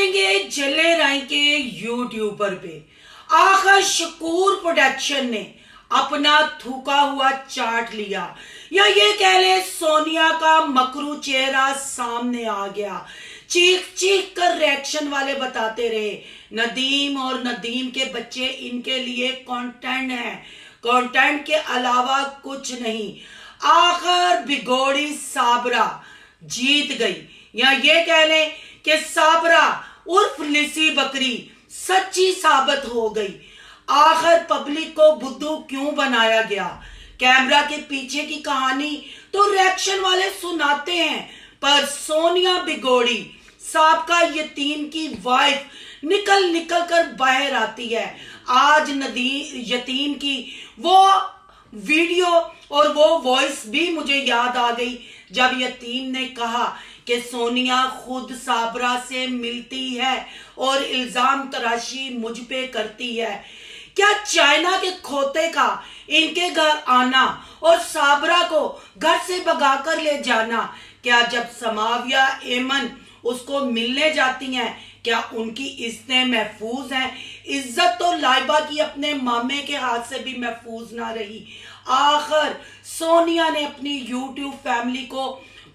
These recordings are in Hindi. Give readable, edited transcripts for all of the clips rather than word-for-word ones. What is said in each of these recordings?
करेंगे जले राय के यूट्यूबर पे। आखिर शकूर प्रोडक्शन ने अपना थूका हुआ चाट लिया, या ये कह ले सोनिया का मकरू चेहरा सामने आ गया। चीख चीख कर रिएक्शन वाले बताते रहे नदीम और नदीम के बच्चे इनके लिए कंटेंट है, कंटेंट के अलावा कुछ नहीं। आखिर भिगोड़ी साबरा जीत गई, या ये कह ले कि साबरा उर्फ लिसी बकरी सच्ची साबित हो गई। आखिर पब्लिक को बुद्धू क्यों बनाया गया? कैमरा के पीछे की कहानी तो रिएक्शन वाले सुनाते हैं, पर सोनिया भिगोड़ी साबका यतीम की वाइफ निकल निकल कर बाहर आती है। आज यतीम की वो वीडियो और वो वॉइस भी मुझे याद आ गई जब यतीम ने कहा कि सोनिया खुद साबरा से मिलती है और इल्जाम तराशी मुझ पे करती है। क्या चाइना के खोते का इनके घर आना और साबरा को घर से भगाकर ले जाना, क्या जब समाविया एमन उसको मिलने जाती हैं क्या उनकी इज्जतें महफूज हैं? इज्जत तो लाइबा की अपने मामे के हाथ से भी महफूज ना रही। आखिर सोनिया ने अपनी यूट्यूब फैमिली को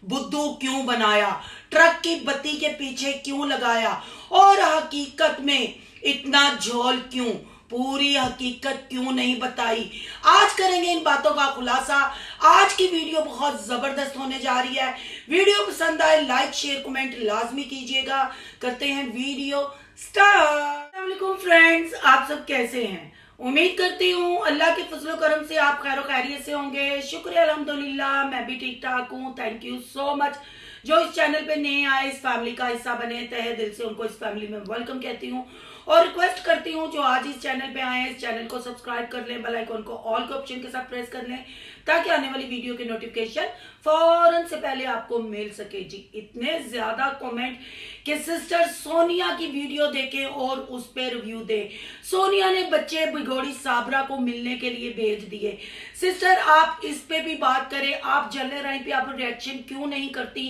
बुद्धू क्यों बनाया? ट्रक की बत्ती के पीछे क्यों लगाया? और हकीकत में इतना झोल क्यों? पूरी हकीकत क्यों नहीं बताई? आज करेंगे इन बातों का खुलासा। आज की वीडियो बहुत जबरदस्त होने जा रही है। वीडियो पसंद आए लाइक शेयर कमेंट लाजमी कीजिएगा। करते हैं वीडियो स्टार्ट। अस्सलाम वालेकुम फ्रेंड्स, आप सब कैसे हैं? उम्मीद करती हूँ अल्लाह के फजलो करम से आप खैर खैरियत से होंगे। शुक्रिया अल्हम्दुलिल्लाह, मैं भी ठीक ठाक हूँ। Thank you so much. जो इस चैनल पे नए आए, इस फैमिली का हिस्सा बने, तहे दिल से उनको इस फैमिली में वेलकम कहती हूँ और रिक्वेस्ट करती हूँ जो आज इस चैनल पे आए हैं इस चैनल को सब्सक्राइब कर लें, बेल आइकन को ऑल के ऑप्शन के साथ प्रेस कर लें ताकि आने वाली वीडियो के नोटिफिकेशन फौरन से पहले आपको मिल सके। जी इतने ज्यादा कमेंट कि सिस्टर सोनिया की वीडियो देखें और उस पर रिव्यू दे। सोनिया ने बच्चे भिगोड़ी साबरा को मिलने के लिए भेज दिए। सिस्टर आप इस पे भी बात करें, आप जले राय पे आप रिएक्शन क्यों नहीं करती?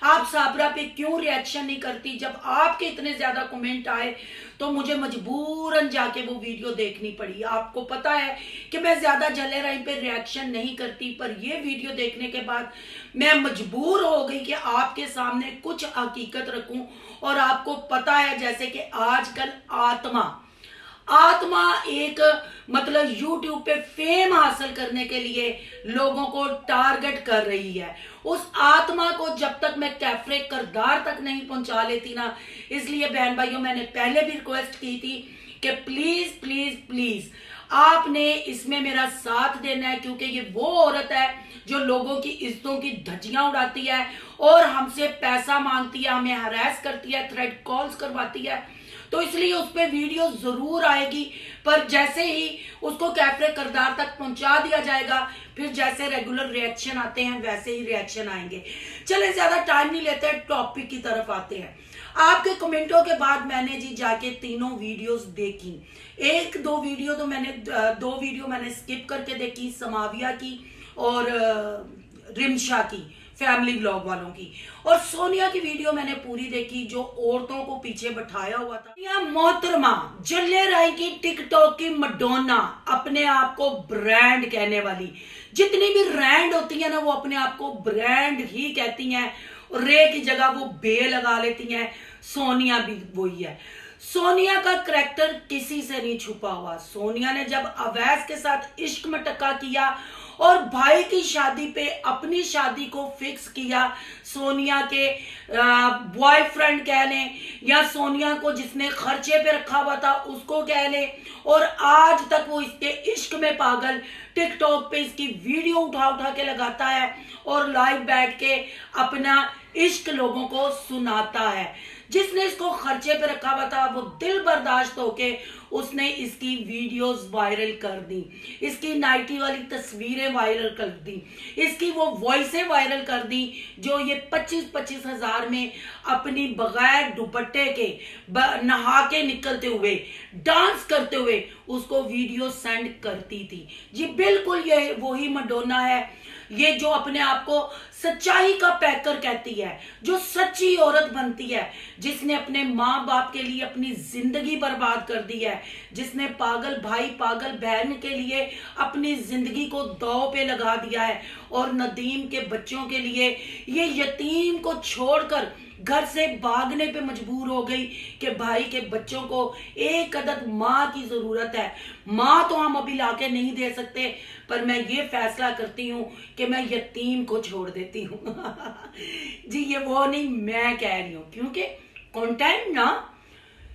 आप साबरा पे क्यों रिएक्शन नहीं करती? जब आपके इतने ज्यादा कमेंट आए तो मुझे मजबूरन जाके वो वीडियो देखनी पड़ी। आपको पता है कि मैं ज्यादा जले राय पे रिएक्शन नहीं करती, पर ये वीडियो देखने के बाद मैं मजबूर हो गई कि आपके सामने कुछ हकीकत रखूं। और आपको पता है जैसे कि आजकल आत्मा एक मतलब YouTube पे फेम हासिल करने के लिए लोगों को टारगेट कर रही है। उस आत्मा को जब तक मैं कैफरे करदार तक नहीं पहुंचा लेती ना, इसलिए बहन भाइयों मैंने पहले भी रिक्वेस्ट की थी कि प्लीज प्लीज प्लीज आपने इसमें मेरा साथ देना है, क्योंकि ये वो औरत है जो लोगों की इज्जतों की धज्जियां उड़ाती है और हमसे पैसा मांगती है, हमें हरास करती है, थ्रेड कॉल्स करवाती है। तो इसलिए उस पर वीडियो जरूर आएगी, पर जैसे ही उसको कैफरे करदार तक पहुंचा दिया जाएगा फिर जैसे रेगुलर रिएक्शन आते हैं वैसे ही रिएक्शन आएंगे। चले ज्यादा टाइम नहीं लेते, टॉपिक की तरफ आते हैं। आपके कमेंटों के बाद मैंने जी जाके तीनों वीडियोस देखी। दो वीडियो मैंने स्किप करके देखी, समाविया की और रिमशा की, फैमिली व्लॉग वालों की। और सोनिया की वीडियो मैंने पूरी देखी जो औरतों को पीछे बैठाया हुआ था। या मोहतरमा जले राय की टिकटॉक की मडोना, अपने आप को ब्रांड कहने वाली, जितनी भी रैंड होती है ना वो अपने आप को ब्रांड ही कहती हैं। रे की जगह वो बे लगा लेती हैं। सोनिया भी वही है। सोनिया का करैक्टर किसी से नहीं छुपा हुआ। सोनिया ने जब अवैस के साथ इश्क में टक्का किया और भाई की शादी पे अपनी शादी को फिक्स किया, सोनिया के बॉयफ्रेंड कह लें या सोनिया को जिसने खर्चे पे रखा हुआ था उसको कह लें, और आज तक वो इसके इश्क में पागल टिकटॉक पे इसकी वीडियो उठा उठा के लगाता है और लाइव बैठ के अपना इश्क लोगों को सुनाता है। जिसने इसको खर्चे पे रखा हुआ था वो दिल बर्दाश्त होके उसने इसकी वीडियोस वायरल कर दी, इसकी नाइटी वाली तस्वीरें वायरल कर दी, इसकी वो वॉइसें वायरल कर दी जो ये 25-25 हजार में अपनी बगैर दुपट्टे के नहा के निकलते हुए डांस करते हुए उसको वीडियो सेंड करती थी। जी बिल्कुल ये वही मडोना है ये जो अपने आप को सच्चाई का पैकर कहती है, जो सच्ची औरत बनती है, जिसने अपने माँ बाप के लिए अपनी जिंदगी बर्बाद कर दी है, जिसने पागल भाई पागल बहन के लिए अपनी जिंदगी को दांव पे लगा दिया है, और नदीम के बच्चों के लिए ये यतीम को छोड़कर घर से भागने पे मजबूर हो गई कि भाई के बच्चों को एक अदद माँ की जरूरत है। माँ तो हम अभी लाके नहीं दे सकते, पर मैं ये फैसला करती हूँ कि मैं यतीम को छोड़ देती हूँ। जी ये वो नहीं, मैं कह रही हूँ, क्योंकि कंटेंट ना,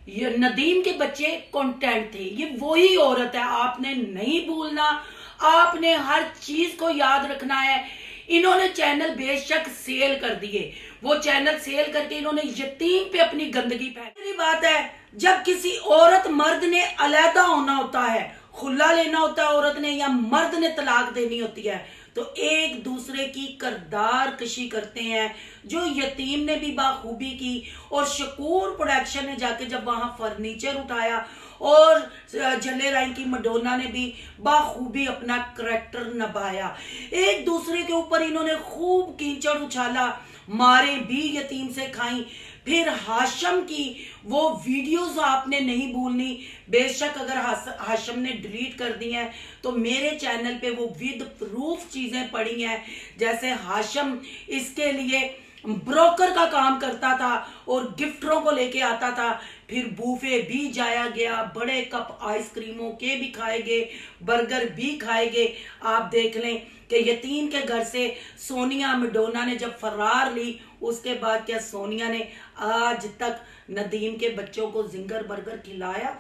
ये नदीम के बच्चे कंटेंट थे, ये वही औरत है। आपने नहीं भूलना, आपने हर चीज को याद रखना है। इन्होंने चैनल बेशक सेल कर दिए, वो चैनल सेल करके इन्होंने यतीम पे अपनी गंदगी फैली। बात है, जब किसी औरत मर्द ने अलहदा होना होता है, खुला लेना होता है औरत ने, या मर्द ने तलाक देनी होती है, तो एक दूसरे की करदार कशी करते हैं, जो यतीम ने भी बाखूबी की। और शकूर प्रोडक्शन ने जाके जब वहां फर्नीचर उठाया, और जले राय की मडोना ने भी बाखूबी अपना करैक्टर निभाया। एक दूसरे के ऊपर इन्होंने खूब कीचड़ उछाला, मारे भी यतीम से खाई। फिर हाशम की वो वीडियोस आपने नहीं भूलनी, बेशक अगर हाशम ने डिलीट कर दी हैं तो मेरे चैनल पे वो विद प्रूफ चीजें पड़ी हैं। जैसे हाशम इसके लिए ब्रोकर का काम करता था और गिफ्टरों को लेके आता था, फिर बूफे भी जाया गया, बड़े कप आइसक्रीमों के भी खाए गए, बर्गर भी खाए गए। आप देख लें कि यतीम के घर से सोनिया मडोना ने जब फरार ली, उसके बाद क्या सोनिया ने आज तक नदीम के बच्चों को जिंगर बर्गर खिलाया,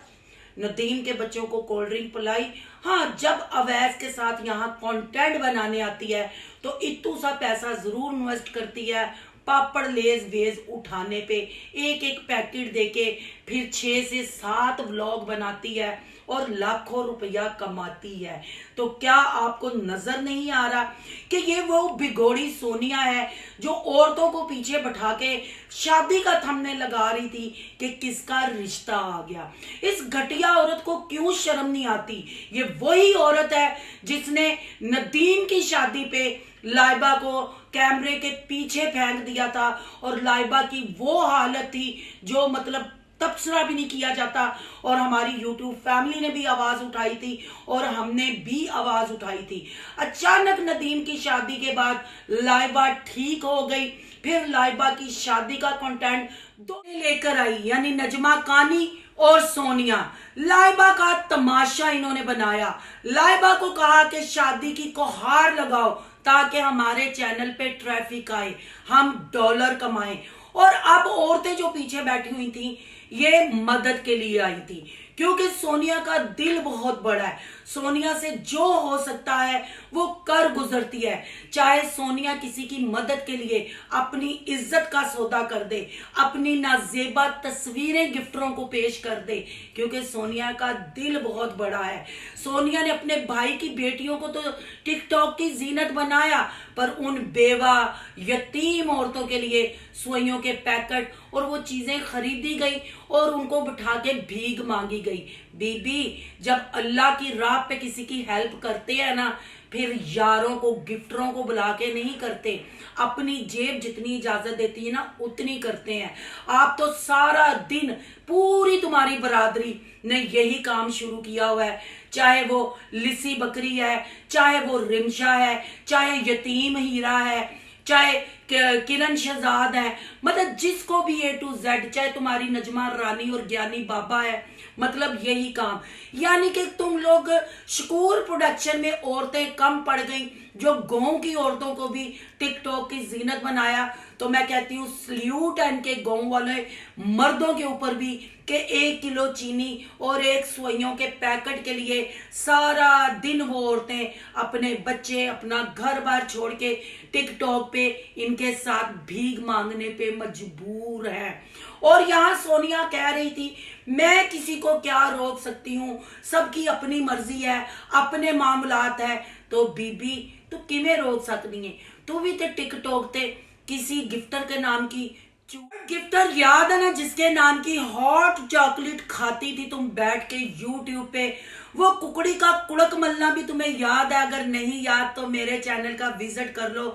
नदीम के बच्चों को कोल्ड ड्रिंक पिलाई? हाँ, जब अवैस के साथ यहाँ कंटेंट बनाने आती है तो इतू सा पैसा जरूर इन्वेस्ट करती है, पापड़ लेज वेज उठाने पे, एक एक पैकेट देके फिर 6 से 7 व्लॉग बनाती है और लाखों रुपया कमाती है। तो क्या आपको नजर नहीं आ रहा कि ये वो बिगोड़ी सोनिया है जो औरतों को पीछे बैठा के शादी का थंबनेल लगा रही थी कि किसका रिश्ता आ गया? इस घटिया औरत को क्यों शर्म नहीं आती? ये वही औरत है जिसने नदीम की शादी पे लाइबा को कैमरे के पीछे फेंक दिया था, और लाइबा की वो हालत थी जो मतलब तबसरा भी नहीं किया जाता। और हमारी यूट्यूब फैमिली ने भी आवाज उठाई थी और हमने भी आवाज उठाई थी। अचानक नदीम की शादी के बाद लाइबा ठीक हो गई, फिर लाइबा की शादी का कंटेंट दो लेकर आई, यानी नजमा कानी और सोनिया। लाइबा का तमाशा इन्होंने बनाया, लाइबा को कहा कि शादी की कोहार लगाओ ताकि हमारे चैनल पे ट्रैफिक आए, हम डॉलर कमाएं। और अब औरतें जो पीछे बैठी हुई थी ये मदद के लिए आई थी, क्योंकि सोनिया का दिल बहुत बड़ा है। सोनिया से जो हो सकता है वो कर गुजरती है, चाहे सोनिया किसी की मदद के लिए अपनी इज्जत का सौदा कर दे, अपनी नाजेबा तस्वीरें गिफ्टरों को पेश कर दे, क्योंकि सोनिया का दिल बहुत बड़ा है। सोनिया ने अपने भाई की बेटियों को तो टिकटॉक की जीनत बनाया, पर उन बेवा यतीम औरतों के लिए सुइयों के पैकेट और वो चीजें खरीदी गई और उनको बिठा के भीख मांगी गई। बीबी, जब अल्लाह की राह पे किसी की हेल्प करते हैं ना, फिर यारों को गिफ्टरों को बुला के नहीं करते, अपनी जेब जितनी इजाजत देती है ना उतनी करते हैं। आप तो सारा दिन, पूरी तुम्हारी बरादरी ने यही काम शुरू किया हुआ है, चाहे वो लिसी बकरी है, चाहे वो रिमशा है, चाहे यतीम हीरा है, चाहे किरण शहजाद है, मतलब जिसको भी A to Z, चाहे तुम्हारी नजमा रानी और ज्ञानी बाबा है, मतलब यही काम। यानी कि तुम लोग शकूर प्रोडक्शन में औरतें कम पड़ गई, जो गांव की औरतों को भी टिकटॉक की जीनत बनाया। तो मैं कहती हूँ सल्यूट है इनके गांव वाले मर्दों के ऊपर भी कि 1 किलो चीनी और 1 सुइयों के पैकेट के लिए सारा दिन वो औरतें अपने बच्चे, अपना घर बार छोड़ के टिकटॉक पे इनके साथ भीख मांगने पे मजबूर है। और यहाँ सोनिया कह रही थी मैं किसी को क्या रोक सकती हूँ, सबकी अपनी मर्जी है, अपने मामलात है। तो बीबी तू किवें रोक सकती है? तू भी ते टिकटॉक ते किसी गिफ्टर के नाम की गिफ्टर याद है ना, जिसके नाम की हॉट चॉकलेट खाती थी तुम बैठ के यूट्यूब पे? वो कुकड़ी का कुड़क मलना भी तुम्हें याद है? अगर नहीं याद तो मेरे चैनल का विजिट कर लो,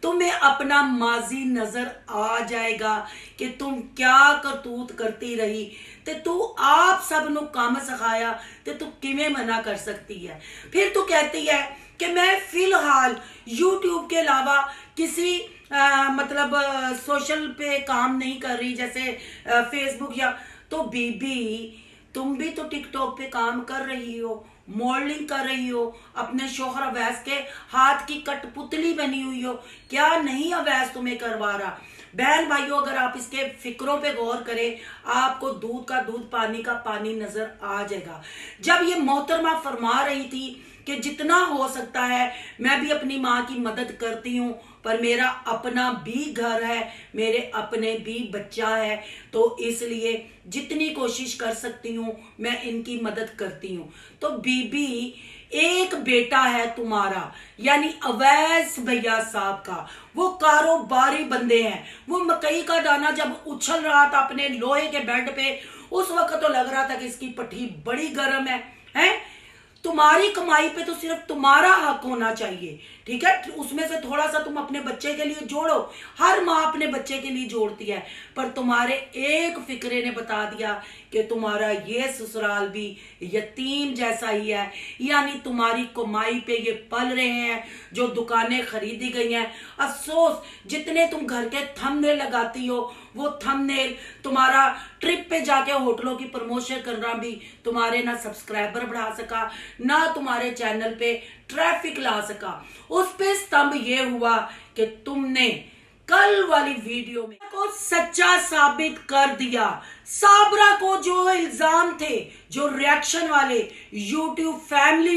तुम्हें अपना माजी नजर आ जाएगा कि तुम क्या करतूत करती रही। ते तू आप सब नु काम सिखाया ते तू किवें मना कर सकती है? फिर तू कहती है कि मैं फिलहाल यूट्यूब के अलावा किसी मतलब सोशल पे काम नहीं कर रही, जैसे फेसबुक या। तो बीबी, तुम भी तो टिकटॉक पे काम कर रही हो, मॉडलिंग कर रही हो, अपने शोहर अवैस के हाथ की कठपुतली बनी हुई हो। क्या नहीं अवैस तुम्हें करवा रहा? बहन भाइयों, अगर आप इसके फिक्रों पे गौर करें, आपको दूध का दूध पानी का पानी नजर आ जाएगा। जब ये मोहतरमा फरमा रही थी कि जितना हो सकता है मैं भी अपनी माँ की मदद करती हूँ, पर मेरा अपना भी घर है, मेरे अपने भी बच्चा है, तो इसलिए जितनी कोशिश कर सकती हूँ मैं इनकी मदद करती हूँ। तो बीबी, एक बेटा है तुम्हारा, यानी अवैस भैया साहब का, वो कारोबारी बंदे हैं। वो मकई का दाना जब उछल रहा था अपने लोहे के बेड पे, उस वक्त तो लग रहा था कि इसकी पट्टी बड़ी गर्म है? तुम्हारी कमाई पे तो सिर्फ तुम्हारा हक होना चाहिए, ठीक है? उसमें से थोड़ा सा तुम अपने बच्चे के लिए जोड़ो। हर माँ अपने बच्चे के लिए जोड़ती है, पर तुम्हारे एक फिक्रे ने बता दिया कि तुम्हारा ये ससुराल भी यतीम जैसा ही है। यानी तुम्हारी कमाई पे ये पल रहे हैं, जो दुकानें खरीदी गई हैं। अफसोस, जितने तुम घर के थंबनेल लगाती हो, वो थंबनेल तुम्हारा ट्रिप पे जाके होटलों की प्रमोशन करना भी तुम्हारे ना सब्सक्राइबर बढ़ा सका, ना तुम्हारे चैनल पे ट्रैफिक ला सका। उस पे स्तंभ ये हुआ कि तुमने कल वाली वीडियो में को सच्चा साबित कर दिया। साबरा को जो इल्जाम थे, जो रिएक्शन वाले यूट्यूब फैमिली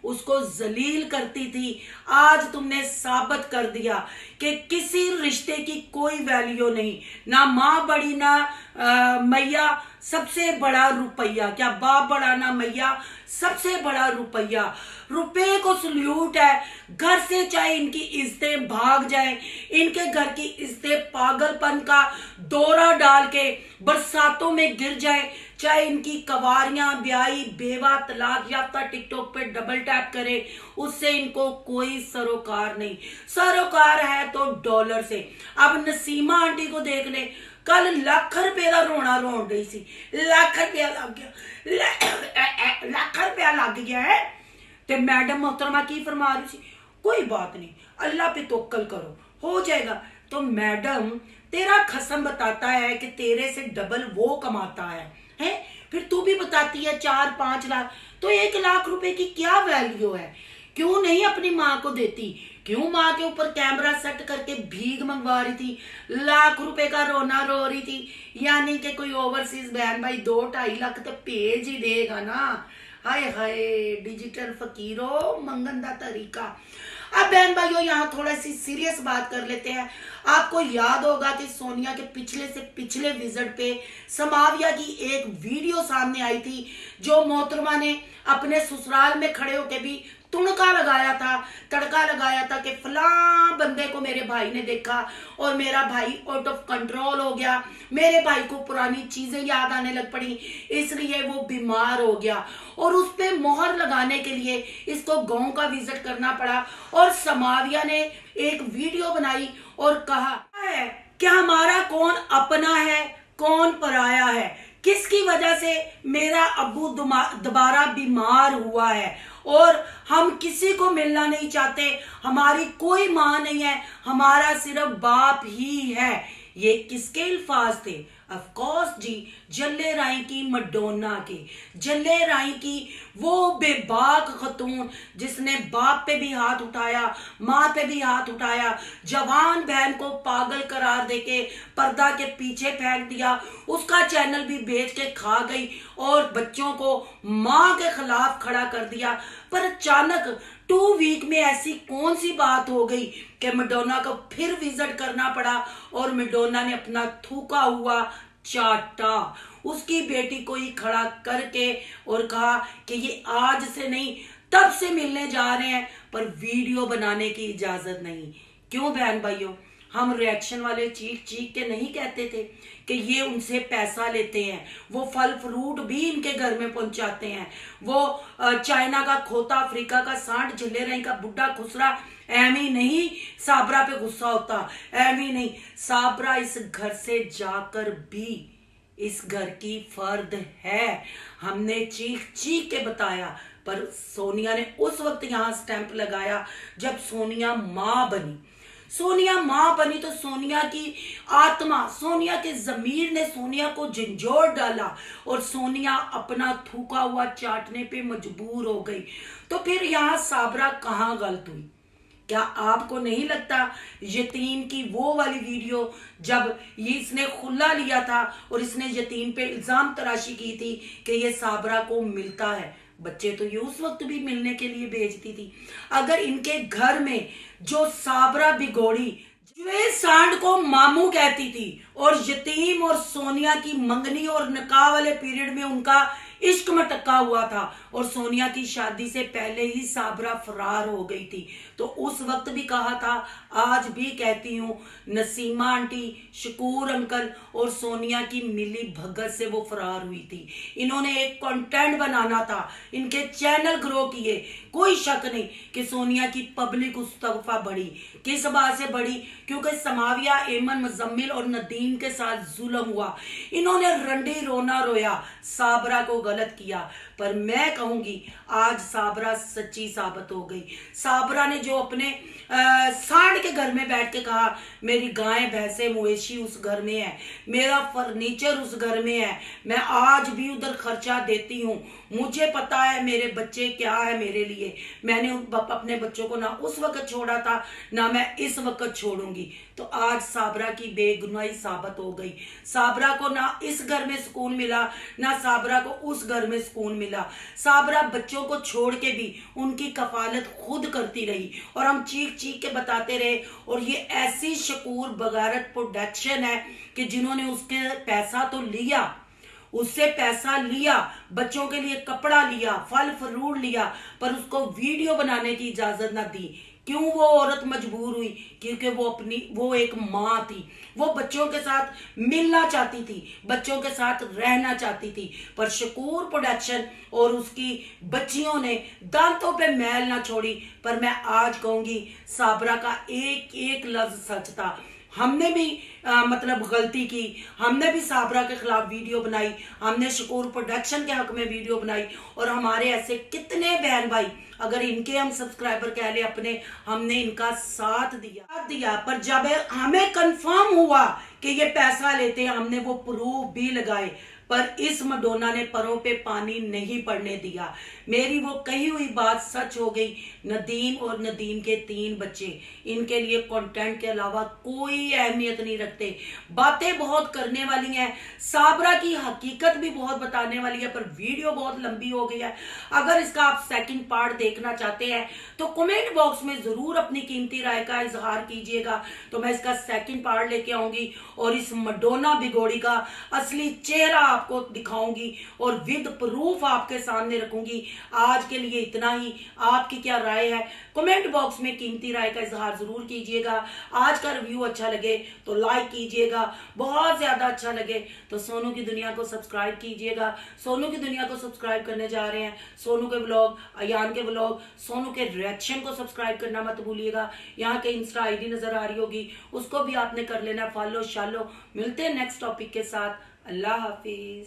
उसको जलील करती थी, आज तुमने साबित कर दिया कि किसी रिश्ते की कोई वैल्यू नहीं, ना माँ बड़ी ना मैया, सबसे बड़ा रुपया। क्या बाप बड़ा ना मैया, सबसे बड़ा रुपया। रुपए को सल्यूट है। घर से चाहे इनकी इज्जतें भाग जाए, इनके घर की इज्जतें पागलपन का दौरा डाल के बरसातों में गिर जाए, चाहे इनकी कवारियां ब्याही बेवा तलाक याफ्ता टिकटॉक पे डबल टैप करे, उससे इनको कोई सरोकार नहीं। सरोकार है तो डॉलर से। अब नसीमा आंटी को देख ले, कल लाख रुपए का रोना रोन रही सी। लाख रुपया लग गया, लाख रुपया लग गया है। ते मैडम मोहतरमा की फरमा रही सी, कोई बात नहीं, अल्लाह पे तवक्कल करो, हो जाएगा। तो मैडम, तेरा खसम बताता है कि तेरे से डबल वो कमाता है? फिर तू भी बताती है 4-5 लाख, तो 1 लाख रुपए की क्या वैल्यू है? क्यों नहीं अपनी माँ को देती? क्यों माँ के ऊपर कैमरा सेट करके भीख मंगवा रही थी? लाख रुपए का रोना रो रही थी। यानी कि कोई ओवरसीज बहन भाई 2-2.5 लाख तो भेज ही देगा ना। हाय हाय, डिजिटल फकीरों, मंगन दा तरीका। अब बहन भाइयों, यहाँ थोड़ा सी सीरियस बात कर लेते हैं। आपको याद होगा कि सोनिया के पिछले से पिछले विजिट पे समाविया की एक वीडियो सामने आई थी, जो मोहतरमा ने अपने ससुराल में खड़े होके भी तुड़का लगाया था, तड़का लगाया था कि फलां बंदे को मेरे भाई ने देखा और मेरा भाई आउट ऑफ कंट्रोल हो गया, मेरे भाई को पुरानी चीजें याद आने लग पड़ी, इसलिए वो बीमार हो गया। और उस पे मोहर लगाने के लिए इसको गांव का विजिट करना पड़ा, और समाविया ने एक वीडियो बनाई और कहा है कि हमारा कौन अपना है, कौन पराया है, किसकी वजह से मेरा अब्बू दोबारा बीमार हुआ है, और हम किसी को मिलना नहीं चाहते, हमारी कोई माँ नहीं है, हमारा सिर्फ बाप ही है। ये किसके अल्फाज थे? ऑफ कोर्स जी, जल्ले राय की मडोना के, जल्ले राय की वो बेबाक खतून जिसने बाप पे भी हाथ उठाया, माँ पे भी हाथ उठाया, जवान बहन को पागल करार देके पर्दा के पीछे फेंक दिया, उसका चैनल भी बेच के खा गई और बच्चों को माँ के खिलाफ खड़ा कर दिया। पर अचानक 2 वीक में ऐसी कौन सी बात हो गई कि मैडोना को फिर विजिट करना पड़ा, और मैडोना ने अपना थूका हुआ चाटा उसकी बेटी को ही खड़ा करके और कहा कि ये आज से नहीं तब से मिलने जा रहे हैं, पर वीडियो बनाने की इजाजत नहीं। क्यों बहन भाइयों? हम रिएक्शन वाले चीख चीख के नहीं कहते थे कि ये उनसे पैसा लेते हैं, वो फल फ्रूट भी इनके घर में पहुंचाते हैं, वो चाइना का खोता, अफ्रीका का सांड, झल्लेराई का बुढ़ा खुसरा एमी नहीं साबरा पे गुस्सा होता, एमी नहीं, साबरा इस घर से जाकर भी इस घर की फर्द है। हमने चीख चीख के बताया, पर सोनिया ने उस वक्त यहां स्टैंप लगाया जब सोनिया मां बनी। सोनिया मां बनी तो सोनिया की आत्मा, सोनिया के जमीर ने सोनिया को झंझोर डाला और सोनिया अपना थूका हुआ चाटने पे मजबूर हो गई। तो फिर यहां साबरा कहां गलत हुई? क्या आपको नहीं लगता यतीम की वो वाली वीडियो जब ये इसने खुला लिया था और इसने यतीम पे इल्जाम तराशी की थी कि ये साबरा को मिलता है, बच्चे तो ये उस वक्त भी मिलने के लिए भेजती थी। अगर इनके घर में जो साबरा बिगोड़ी जो सांड को मामू कहती थी और यतीम और सोनिया की मंगनी और निकाह वाले पीरियड में उनका इश्क में टक्का हुआ था और सोनिया की शादी से पहले ही साबरा फरार हो गई थी, तो उस वक्त भी कहा था, आज भी कहती हूँ, नसीमा आंटी, शकूर अंकल और सोनिया की मिली भगत से वो फरार हुई थी। इन्होंने एक कंटेंट बनाना था, इनके चैनल ग्रो किए। कोई शक नहीं कि सोनिया की पब्लिक उस तरफा बढ़ी। किस बात से बढ़ी? क्योंकि समाविया, एमन, मुजम्मिल और नदीम के साथ जुल्म हुआ। इन्होंने रंडी रोना रोया, साबरा को गलत किया। पर मैं कहूंगी आज साबरा सच्ची साबित हो गई। साबरा ने जो अपने सांड के घर में बैठ के कहा, मेरी गायें भैंसे मवेशी उस घर में है, मेरा फर्नीचर उस घर में है, मैं आज भी उधर खर्चा देती हूँ, मुझे पता है मेरे बच्चे क्या है मेरे लिए, मैंने अपने बच्चों को ना उस वक्त छोड़ा था ना मैं इस वक्त छोड़ूंगी। तो आज साबरा की बेगुनाही साबित हो गई। साबरा को ना इस घर में सुकून मिला, ना साबरा को उस घर में सुकून मिला। साबरा बच्चों को छोड़ के भी उनकी कफालत खुद करती रही और हम चीख चीख के बताते रहे। और ये ऐसी शकूर बगारत प्रोडक्शन है कि जिन्होंने उसके पैसा तो लिया, उससे पैसा लिया, बच्चों के लिए कपड़ा लिया, फल फ्रूट लिया, पर उसको वीडियो बनाने की इजाजत ना दी। क्यों वो औरत मजबूर हुई? क्योंकि वो एक माँ थी, वो बच्चों के साथ मिलना चाहती थी, बच्चों के साथ रहना चाहती थी। पर शकूर प्रोडक्शन और उसकी बच्चियों ने दांतों पे मैल ना छोड़ी। पर मैं आज कहूंगी साबरा का एक एक लफ्ज सच था। हमने भी मतलब गलती की, हमने भी साबरा के खिलाफ वीडियो बनाई, हमने शकूर प्रोडक्शन के हक में वीडियो बनाई और हमारे ऐसे कितने बहन भाई, अगर इनके हम सब्सक्राइबर कह ले अपने, हमने इनका साथ दिया। पर जब हमें कंफर्म हुआ कि ये पैसा लेते हैं, हमने वो प्रूफ भी लगाए, पर इस मडोना ने परों पे पानी नहीं पड़ने दिया। मेरी वो कही हुई बात सच हो गई। नदीम और नदीम के 3 बच्चे इनके लिए कंटेंट के अलावा कोई अहमियत नहीं रखते। बातें बहुत करने वाली हैं, साबरा की हकीकत भी बहुत बताने वाली है, पर वीडियो बहुत लंबी हो गई है। अगर इसका आप सेकंड पार्ट देखना चाहते हैं तो कमेंट बॉक्स में जरूर अपनी कीमती राय का इजहार कीजिएगा, तो मैं इसका सेकंड पार्ट लेके आऊंगी और इस मडोना बिगोड़ी का असली चेहरा आपको दिखाऊंगी और विद प्रूफ आपके सामने रखूंगी। आज के लिए इतना ही। आपकी क्या राय है कमेंट बॉक्स में कीमती राय का इजहार जरूर कीजिएगा। आज का रिव्यू अच्छा लगे तो लाइक कीजिएगा, बहुत ज्यादा अच्छा लगे तो सोनू की दुनिया को सब्सक्राइब कीजिएगा। सोनू की दुनिया को सब्सक्राइब करने जा रहे हैं, सोनू के ब्लॉग, अयान के ब्लॉग, सोनू के रिएक्शन को सब्सक्राइब करना मत भूलिएगा। यहाँ के इंस्टा आईडी नजर आ रही होगी, उसको भी आपने कर लेना फॉलो शालो। मिलते हैं नेक्स्ट टॉपिक के साथ। अल्लाह हाफिज।